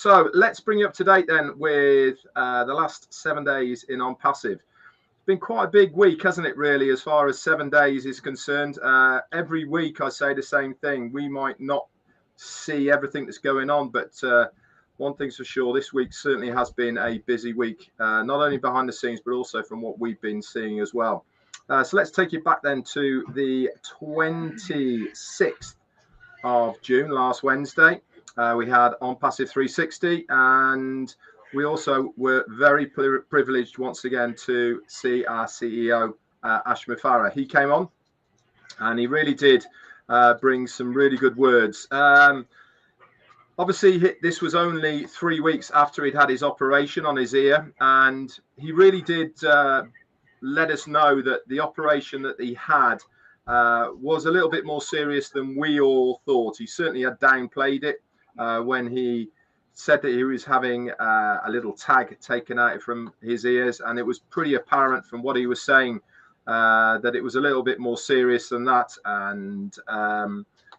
So let's bring you up to date then with the last 7 days in ONPASSIVE. It's been quite a big week, hasn't it, really, as far as 7 days is concerned. Every week I say the same thing. We might not see everything that's going on, but one thing's for sure, this week certainly has been a busy week, not only behind the scenes, but also from what we've been seeing as well. So let's take you back then to the 26th of June, last Wednesday. We had ONPASSIVE 360, and we also were very privileged once again to see our CEO, Ashmi Farah. He came on and he really did bring some really good words. Obviously, this was only 3 weeks after he'd had his operation on his ear, and he really did let us know that the operation that he had was a little bit more serious than we all thought. He certainly had downplayed it when he said that he was having a little tag taken out from his ears, and it was pretty apparent from what he was saying that it was a little bit more serious than that, and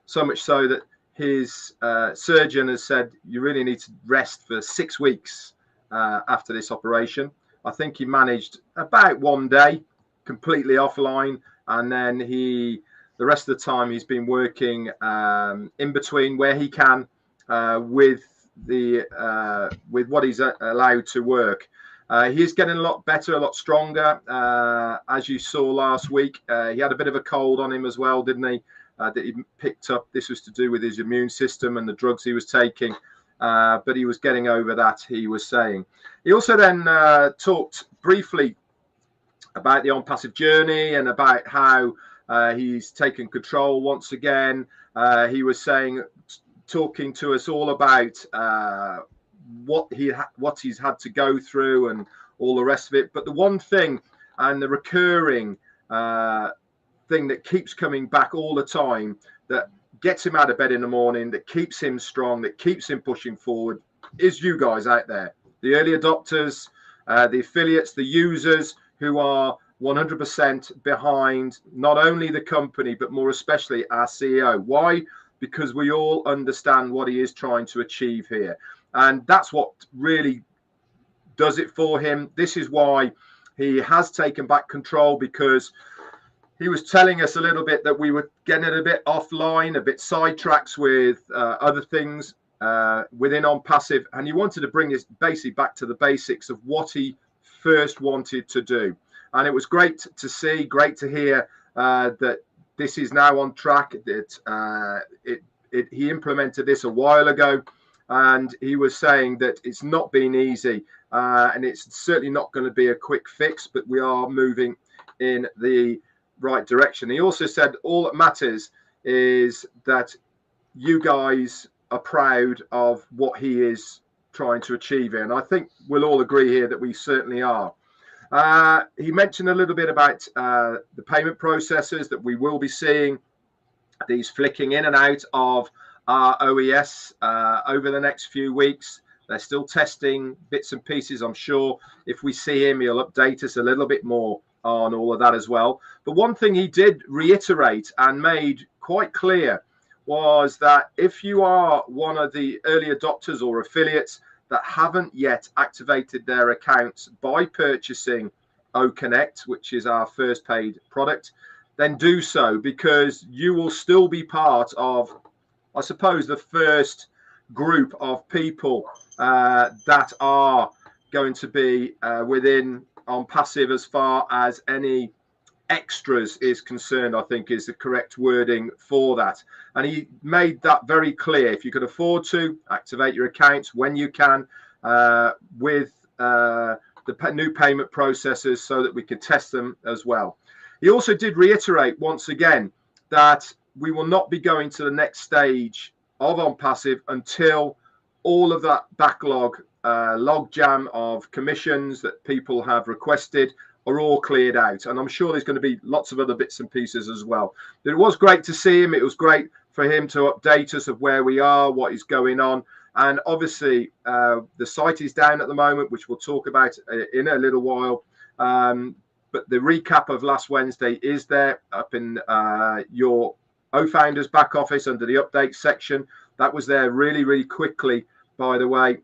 so much so that his surgeon has said you really need to rest for 6 weeks after this operation. I think he managed about 1 day completely offline, and then the rest of the time he's been working in between where he can with what he's allowed to work. He's getting a lot better, a lot stronger. As you saw last week, he had a bit of a cold on him as well, didn't he? That he picked up. This was to do with his immune system and the drugs he was taking, but he was getting over that, he was saying. He also then talked briefly about the ONPASSIVE journey and about how he's taken control once again. He was talking to us all about what he's had to go through and all the rest of it. But the one thing and the recurring thing that keeps coming back all the time, that gets him out of bed in the morning, that keeps him strong, that keeps him pushing forward, is you guys out there, the early adopters, the affiliates, the users who are 100% behind not only the company, but more especially our CEO. Why? Because we all understand what he is trying to achieve here. And that's what really does it for him. This is why he has taken back control, because he was telling us a little bit that we were getting a bit offline, a bit sidetracked with other things within ONPASSIVE. And he wanted to bring this basically back to the basics of what he first wanted to do. And it was great to see, great to hear that this is now on track. That he implemented this a while ago, and he was saying that it's not been easy, and it's certainly not going to be a quick fix, but we are moving in the right direction. He also said all that matters is that you guys are proud of what he is trying to achieve here, and I think we'll all agree here that we certainly are. He mentioned a little bit about the payment processors, that we will be seeing these flicking in and out of our OES over the next few weeks. They're still testing bits and pieces. I'm sure if we see him, he'll update us a little bit more on all of that as well. But one thing he did reiterate and made quite clear was that if you are one of the early adopters or affiliates that haven't yet activated their accounts by purchasing OCONNECT, which is our first paid product, then do so, because you will still be part of, I suppose, the first group of people that are going to be within ONPASSIVE as far as any extras is concerned, I think is the correct wording for that. And he made that very clear. If you can afford to, activate your accounts when you can with the new payment processors so that we can test them as well. He also did reiterate once again that we will not be going to the next stage of ONPASSIVE until all of that backlog, logjam of commissions that people have requested are all cleared out. And I'm sure there's going to be lots of other bits and pieces as well. But it was great to see him. It was great for him to update us of where we are, what is going on. And obviously, the site is down at the moment, which we'll talk about in a little while. But the recap of last Wednesday is there up in your OFOUNDERS back office under the update section. That was there really, really quickly, by the way.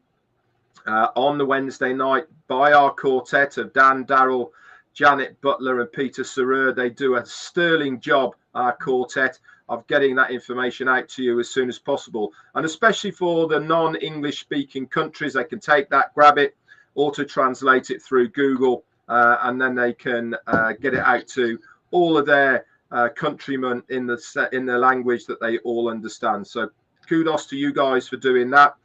on the Wednesday night by our quartet of Dan, Daryl, Janet Butler and Peter Sarer. They do a sterling job, our quartet, of getting that information out to you as soon as possible. And especially for the non-English speaking countries, they can take that, grab it, auto-translate it through Google, and then they can get it out to all of their countrymen in the language that they all understand. So kudos to you guys for doing that.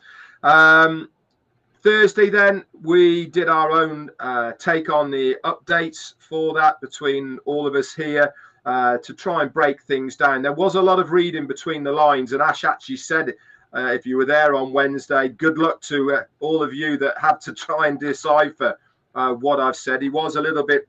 Thursday then we did our own take on the updates for that between all of us here to try and break things down. There was a lot of reading between the lines, and Ash actually said, if you were there on Wednesday, good luck to all of you that had to try and decipher what I've said. He was a little bit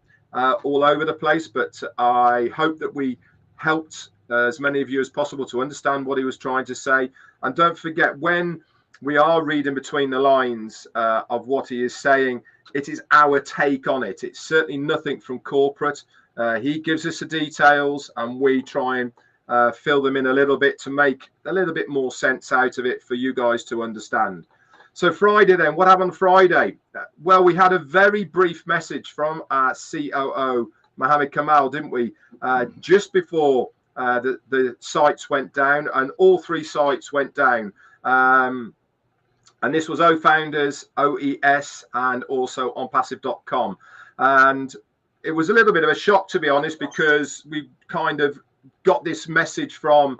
all over the place, but I hope that we helped as many of you as possible to understand what he was trying to say. And don't forget, when we are reading between the lines of what he is saying, it is our take on it. It's certainly nothing from corporate. He gives us the details and we try and fill them in a little bit to make a little bit more sense out of it for you guys to understand. So Friday then, what happened Friday? Well, we had a very brief message from our COO, Mohammed Kamal, didn't we? Just before the sites went down, and all three sites went down. And this was OFOUNDERS, OES, and also ONPASSIVE.com. And it was a little bit of a shock, to be honest, because we kind of got this message from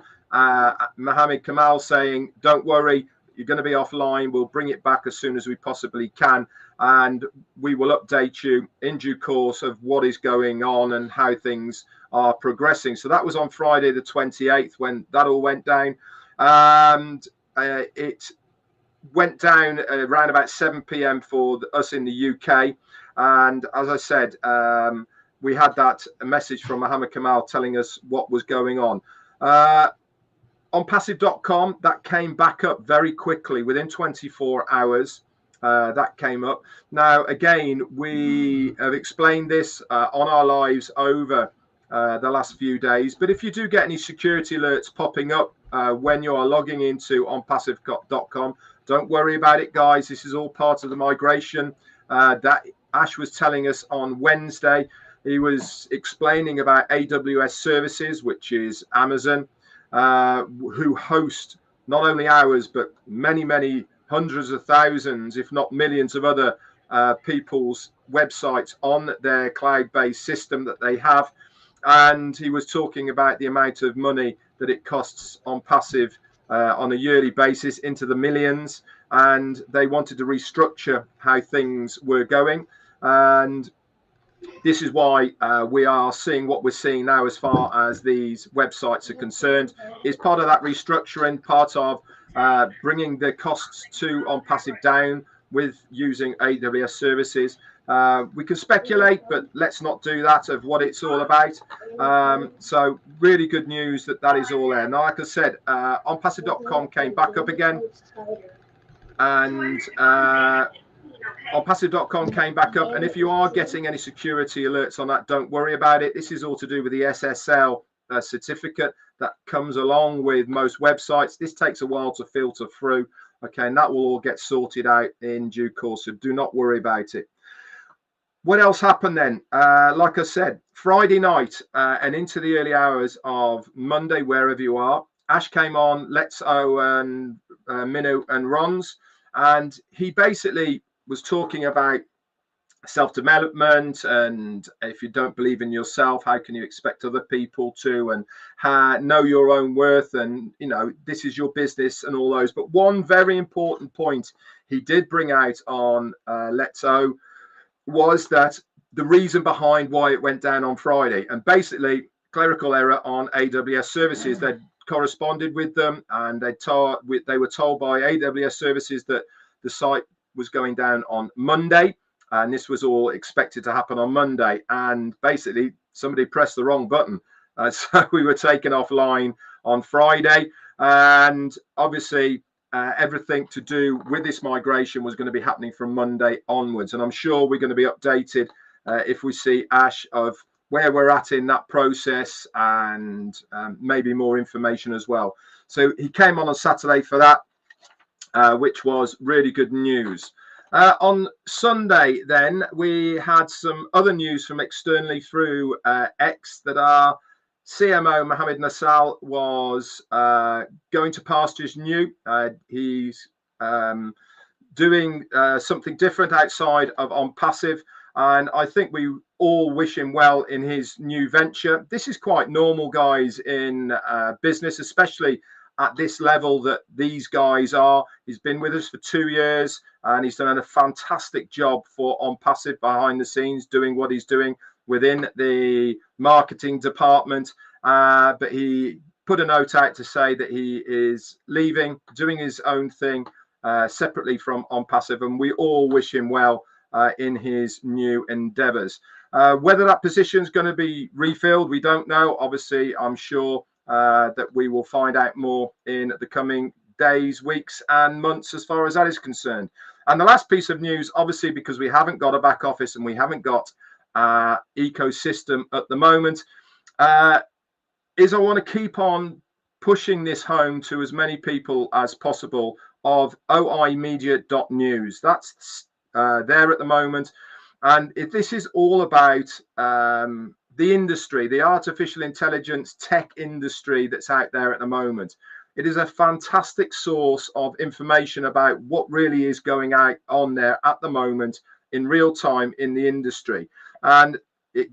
Mohammed Kamal saying, don't worry, you're going to be offline. We'll bring it back as soon as we possibly can. And we will update you in due course of what is going on and how things are progressing. So that was on Friday the 28th when that all went down. And it went down around about 7 p.m. for us in the UK. And as I said, we had that message from Mohammed Kamal telling us what was going on. OnPassive.com, that came back up very quickly within 24 hours. That came up. Now, again, we have explained this on our lives over the last few days. But if you do get any security alerts popping up when you are logging into OnPassive.com, don't worry about it, guys. This is all part of the migration that Ash was telling us on Wednesday. He was explaining about AWS services, which is Amazon, who host not only ours, but many, many hundreds of thousands, if not millions of other people's websites on their cloud-based system that they have. And he was talking about the amount of money that it costs OnPassive on a yearly basis, into the millions. And they wanted to restructure how things were going. And this is why we are seeing what we're seeing now as far as these websites are concerned. Is part of that restructuring, part of bringing the costs to OnPassive down with using AWS services. We can speculate, but let's not do that, of what it's all about. So really good news that that is all there. Now, like I said, OnPassive.com came back up again, and OnPassive.com came back up. And if you are getting any security alerts on that, don't worry about it. This is all to do with the SSL certificate that comes along with most websites. This takes a while to filter through. Okay, and that will all get sorted out in due course, so do not worry about it. What else happened then? Like I said, Friday night and into the early hours of Monday, wherever you are, Ash came on, Let's O and Minu and Ron's, and he basically was talking about self-development, and if you don't believe in yourself, how can you expect other people to, and know your own worth, and you know, this is your business and all those. But one very important point he did bring out on Let's O was that the reason behind why it went down on Friday, and basically clerical error on AWS services. They corresponded with them, and they were told by AWS services that the site was going down on Monday, and this was all expected to happen on Monday, and basically somebody pressed the wrong button, so we were taken offline on Friday. And obviously everything to do with this migration was going to be happening from Monday onwards, and I'm sure we're going to be updated if we see Ash of where we're at in that process, and maybe more information as well. So he came on Saturday for that, which was really good news. On Sunday, then, we had some other news from externally through X that our CMO, Mohammed Nassal, was going to pastures new. He's doing something different outside of ONPASSIVE, and I think we all wish him well in his new venture. This is quite normal, guys, in business, especially at this level that these guys are. He's been with us for 2 years, and he's done a fantastic job for ONPASSIVE behind the scenes, doing what he's doing within the marketing department. But he put a note out to say that he is leaving, doing his own thing separately from ONPASSIVE, and we all wish him well in his new endeavors. Whether that position is going to be refilled, we don't know. Obviously, I'm sure that we will find out more in the coming days, weeks and months as far as that is concerned. And the last piece of news, obviously, because we haven't got a back office and we haven't got ecosystem at the moment, is I want to keep on pushing this home to as many people as possible of oimedia.news. That's there at the moment. And if this is all about the industry, the artificial intelligence tech industry that's out there at the moment. It is a fantastic source of information about what really is going on there at the moment in real time in the industry. And it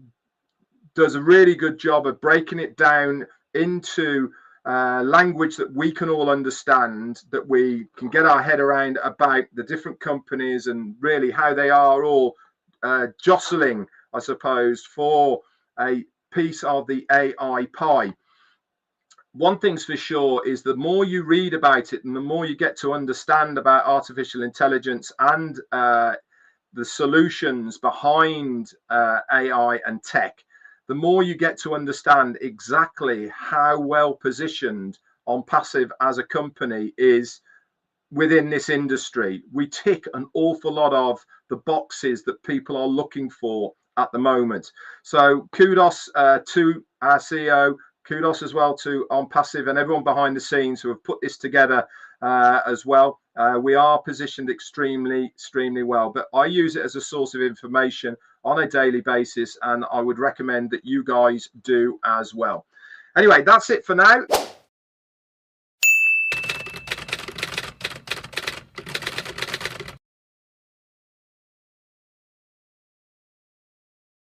does a really good job of breaking it down into language that we can all understand, that we can get our head around about the different companies and really how they are all jostling, I suppose, for a piece of the AI pie. One thing's for sure is the more you read about it and the more you get to understand about artificial intelligence and the solutions behind AI and tech, the more you get to understand exactly how well positioned ONPASSIVE as a company is within this industry. We tick an awful lot of the boxes that people are looking for at the moment. So kudos to our CEO, kudos as well to ONPASSIVE and everyone behind the scenes who have put this together as well. We are positioned extremely well, but I use it as a source of information on a daily basis, and I would recommend that you guys do as well. Anyway, that's it for now.